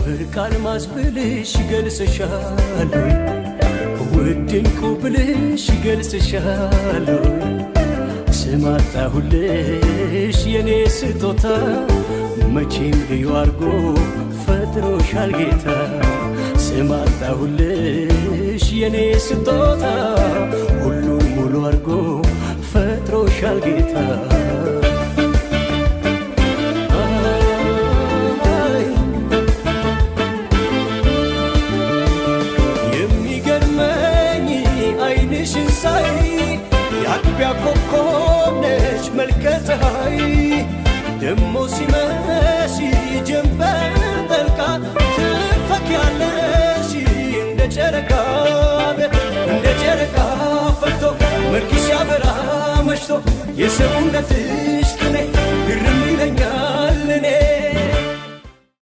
ወርቅ አልማዝ ብልሽ ገልጽሻለሁ ውድ ዕንቁ ብልሽ ገልጽሻለሁ ስም አጣሁልሽ የኔ ስጦታ መቼም ልዩ አርጎ ፈጥሮሻል ጌታ ስም አጣሁልሽ የኔ ስጦታ ሁሉን ሙሉ አርጎ ፈጥሮሻል ጌታ የሚገርመኝ ዓይንሽን ሳይ የአጥቢያ ኮከብ ነሽ መልከ ፀሐይ ደሞ ሲመሽ ጀንበር ጠልቃ ትፈኪያለሽ እንደ ጨረቃ ፈክቶ መልክሽ ያበራ መሽቶ የሰውነትሽ